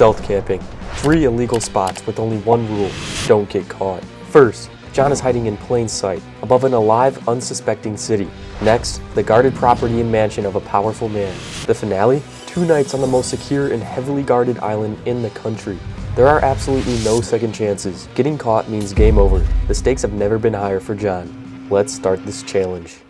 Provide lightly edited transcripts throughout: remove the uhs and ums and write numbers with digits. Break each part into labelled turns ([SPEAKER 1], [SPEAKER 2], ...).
[SPEAKER 1] Stealth camping. 3 illegal spots with only one rule: don't get caught. First, John is hiding in plain sight, above an alive, unsuspecting city. Next, the guarded property and mansion of a powerful man. The finale? 2 nights on the most secure and heavily guarded island in the country. There are absolutely no second chances. Getting caught means game over. The stakes have never been higher for John. Let's start this challenge.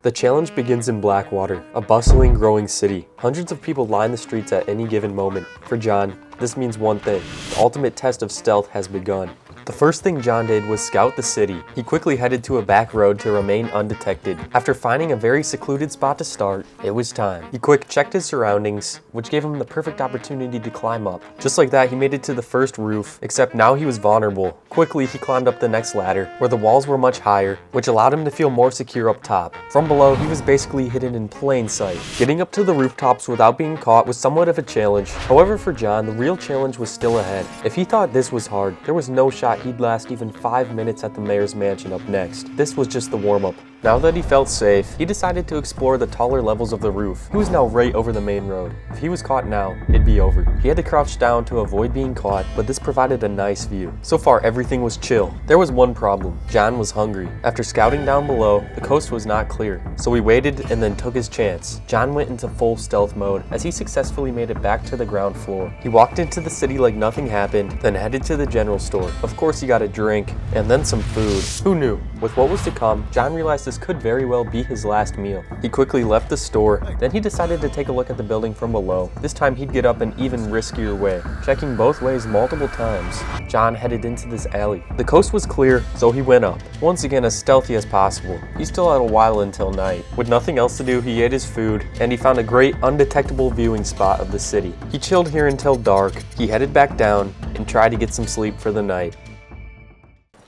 [SPEAKER 1] The challenge begins in Blackwater, a bustling, growing city. Hundreds of people line the streets at any given moment. For John, this means one thing: the ultimate test of stealth has begun. The first thing John did was scout the city. He quickly headed to a back road to remain undetected. After finding a very secluded spot to start, it was time. He quick checked his surroundings, which gave him the perfect opportunity to climb up. Just like that, he made it to the first roof, except now he was vulnerable. Quickly, he climbed up the next ladder, where the walls were much higher, which allowed him to feel more secure up top. From below, he was basically hidden in plain sight. Getting up to the rooftops without being caught was somewhat of a challenge. However, for John, the real challenge was still ahead. If he thought this was hard, there was no shot he'd last even 5 minutes at the mayor's mansion up next. This was just the warm-up. Now that he felt safe, he decided to explore the taller levels of the roof. He was now right over the main road. If he was caught now, it'd be over. He had to crouch down to avoid being caught, but this provided a nice view. So far, everything was chill. There was one problem. John was hungry. After scouting down below, the coast was not clear, so he waited and then took his chance. John went into full stealth mode as he successfully made it back to the ground floor. He walked into the city like nothing happened, then headed to the general store. Of course, he got a drink and then some food. Who knew? With what was to come, John realized this could very well be his last meal. He quickly left the store, then he decided to take a look at the building from below. This time he'd get up an even riskier way. Checking both ways multiple times, John headed into this alley. The coast was clear, so he went up. Once again, as stealthy as possible. He still had a while until night. With nothing else to do, he ate his food, and he found a great undetectable viewing spot of the city. He chilled here until dark. He headed back down and tried to get some sleep for the night.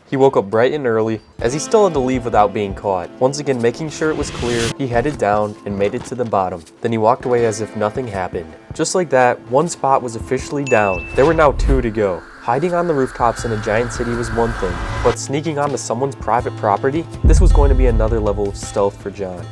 [SPEAKER 1] He woke up bright and early, as he still had to leave without being caught. Once again, making sure it was clear, he headed down and made it to the bottom. Then he walked away as if nothing happened. Just like that, one spot was officially down. There were now 2 to go. Hiding on the rooftops in a giant city was one thing, but sneaking onto someone's private property? This was going to be another level of stealth for John.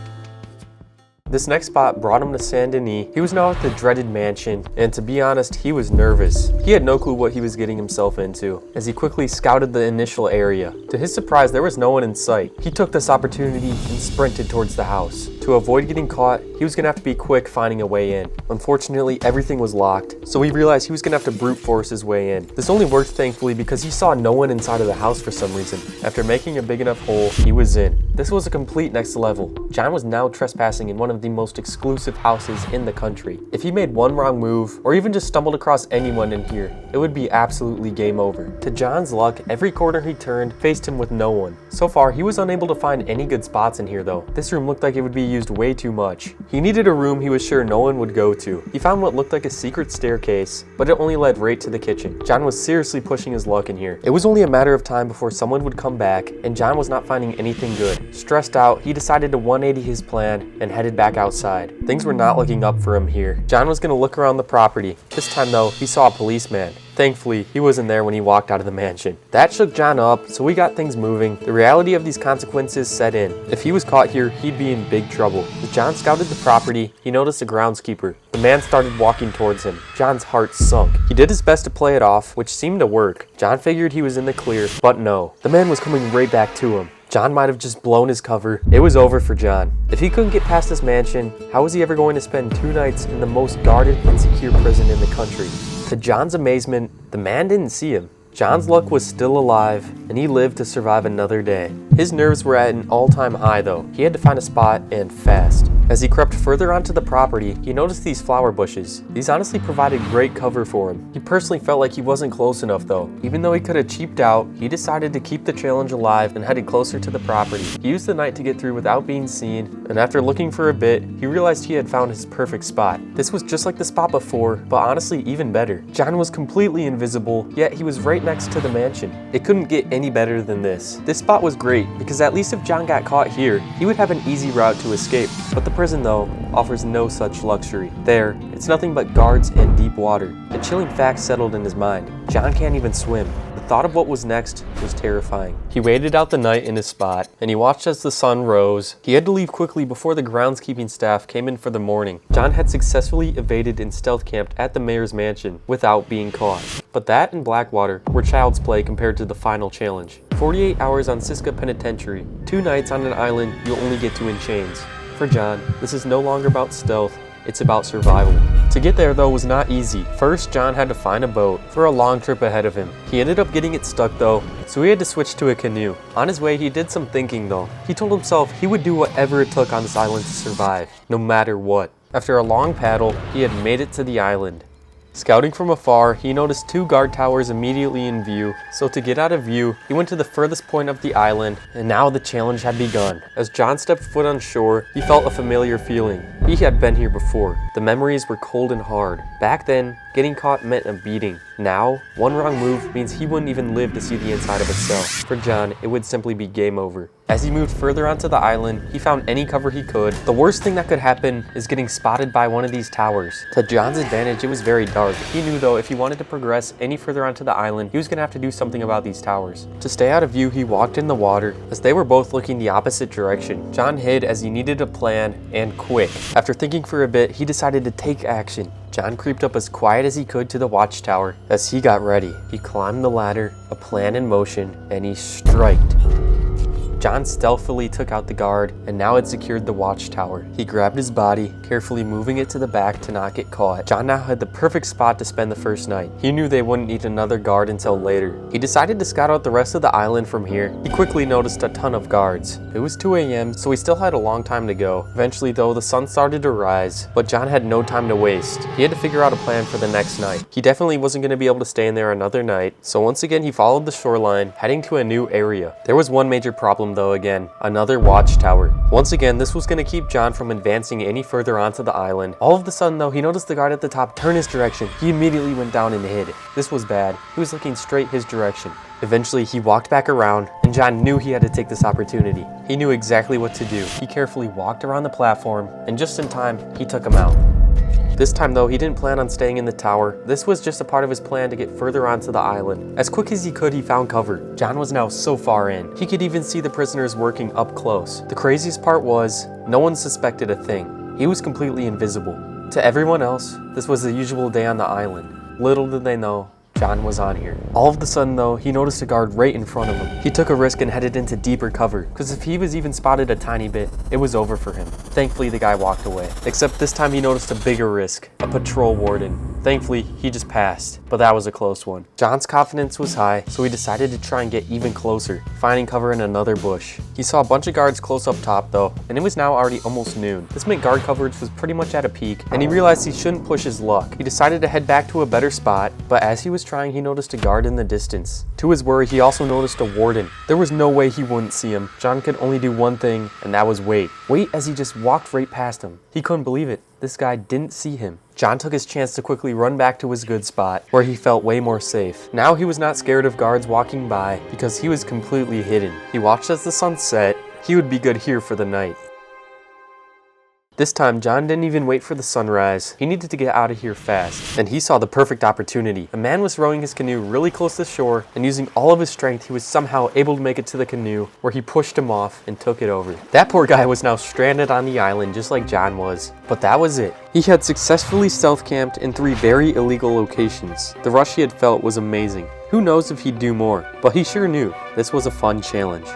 [SPEAKER 1] This next spot brought him to Saint Denis. He was now at the dreaded mansion, and to be honest, he was nervous. He had no clue what he was getting himself into, as he quickly scouted the initial area. To his surprise, there was no one in sight. He took this opportunity and sprinted towards the house. To avoid getting caught, he was gonna have to be quick finding a way in. Unfortunately, everything was locked, so he realized he was gonna have to brute force his way in. This only worked thankfully because he saw no one inside of the house for some reason. After making a big enough hole, he was in. This was a complete next level. John was now trespassing in one of the most exclusive houses in the country. If he made one wrong move, or even just stumbled across anyone in here, it would be absolutely game over. To John's luck, every corner he turned faced him with no one. So far, he was unable to find any good spots in here though. This room looked like it would be used way too much. He needed a room he was sure no one would go to. He found what looked like a secret staircase, but it only led right to the kitchen. John was seriously pushing his luck in here. It was only a matter of time before someone would come back, and John was not finding anything good. Stressed out, he decided to 180 his plan and headed back outside. Things were not looking up for him here. John was going to look around the property. This time though, he saw a policeman. Thankfully, he wasn't there when he walked out of the mansion. That shook John up, so we got things moving. The reality of these consequences set in. If he was caught here, he'd be in big trouble. As John scouted the property, he noticed a groundskeeper. The man started walking towards him. John's heart sunk. He did his best to play it off, which seemed to work. John figured he was in the clear, but no. The man was coming right back to him. John might have just blown his cover. It was over for John. If he couldn't get past his mansion, how was he ever going to spend 2 nights in the most guarded and secure prison in the country? To John's amazement, the man didn't see him. John's luck was still alive, and he lived to survive another day. His nerves were at an all-time high though. He had to find a spot, and fast. As he crept further onto the property, he noticed these flower bushes. These honestly provided great cover for him. He personally felt like he wasn't close enough though. Even though he could have cheaped out, he decided to keep the challenge alive and headed closer to the property. He used the night to get through without being seen, and after looking for a bit, he realized he had found his perfect spot. This was just like the spot before, but honestly even better. John was completely invisible, yet he was right next to the mansion. It couldn't get any better than this. This spot was great, because at least if John got caught here, he would have an easy route to escape. But the prison though, offers no such luxury. There, it's nothing but guards and deep water. A chilling fact settled in his mind. John can't even swim. The thought of what was next was terrifying. He waited out the night in his spot, and he watched as the sun rose. He had to leave quickly before the groundskeeping staff came in for the morning. John had successfully evaded and stealth camped at the mayor's mansion without being caught. But that and Blackwater were child's play compared to the final challenge. 48 hours on Siska Penitentiary, 2 nights on an island you'll only get to in chains. For John, this is no longer about stealth, it's about survival. To get there though was not easy. First, John had to find a boat for a long trip ahead of him. He ended up getting it stuck though, so he had to switch to a canoe. On his way, he did some thinking though. He told himself he would do whatever it took on this island to survive, no matter what. After a long paddle, he had made it to the island. Scouting from afar, he noticed 2 guard towers immediately in view, so to get out of view, he went to the furthest point of the island, and now the challenge had begun. As John stepped foot on shore, he felt a familiar feeling. He had been here before. The memories were cold and hard. Back then, getting caught meant a beating. Now, one wrong move means he wouldn't even live to see the inside of a cell. For John, it would simply be game over. As he moved further onto the island, he found any cover he could. The worst thing that could happen is getting spotted by one of these towers. To John's advantage, it was very dark. He knew though, if he wanted to progress any further onto the island, he was going to have to do something about these towers. To stay out of view, he walked in the water. As they were both looking the opposite direction, John hid as he needed a plan, and quick. After thinking for a bit, he decided to take action. John creeped up as quiet as he could to the watchtower. As he got ready, he climbed the ladder, a plan in motion, and he striked. John stealthily took out the guard and now had secured the watchtower. He grabbed his body, carefully moving it to the back to not get caught. John now had the perfect spot to spend the first night. He knew they wouldn't need another guard until later. He decided to scout out the rest of the island from here. He quickly noticed a ton of guards. It was 2 a.m., so he still had a long time to go. Eventually though, the sun started to rise, but John had no time to waste. He had to figure out a plan for the next night. He definitely wasn't going to be able to stay in there another night, so once again he followed the shoreline, heading to a new area. There was one major problem though again, another watchtower. Once again, this was going to keep John from advancing any further onto the island. All of a sudden though, he noticed the guard at the top turn his direction. He immediately went down and hid. This was bad. He was looking straight his direction. Eventually, he walked back around, and John knew he had to take this opportunity. He knew exactly what to do. He carefully walked around the platform, and just in time, he took him out. This time though, he didn't plan on staying in the tower. This was just a part of his plan to get further onto the island. As quick as he could, he found cover. John was now so far in. He could even see the prisoners working up close. The craziest part was, no one suspected a thing. He was completely invisible. To everyone else, this was the usual day on the island. Little did they know, John was on here. All of a sudden though, he noticed a guard right in front of him. He took a risk and headed into deeper cover, because if he was even spotted a tiny bit, it was over for him. Thankfully, the guy walked away. Except this time he noticed a bigger risk, a patrol warden. Thankfully, he just passed, but that was a close one. John's confidence was high, so he decided to try and get even closer, finding cover in another bush. He saw a bunch of guards close up top though, and it was now already almost noon. This meant guard coverage was pretty much at a peak, and he realized he shouldn't push his luck. He decided to head back to a better spot, but as he was trying, he noticed a guard in the distance. To his worry, he also noticed a warden. There was no way he wouldn't see him. John could only do one thing, and that was wait. Wait as he just walked right past him. He couldn't believe it. This guy didn't see him. John took his chance to quickly run back to his good spot, where he felt way more safe. Now he was not scared of guards walking by, because he was completely hidden. He watched as the sun set. He would be good here for the night. This time, John didn't even wait for the sunrise. He needed to get out of here fast. And he saw the perfect opportunity. A man was rowing his canoe really close to shore, and using all of his strength, he was somehow able to make it to the canoe, where he pushed him off and took it over. That poor guy was now stranded on the island, just like John was. But that was it. He had successfully stealth camped in 3 very illegal locations. The rush he had felt was amazing. Who knows if he'd do more, but he sure knew this was a fun challenge.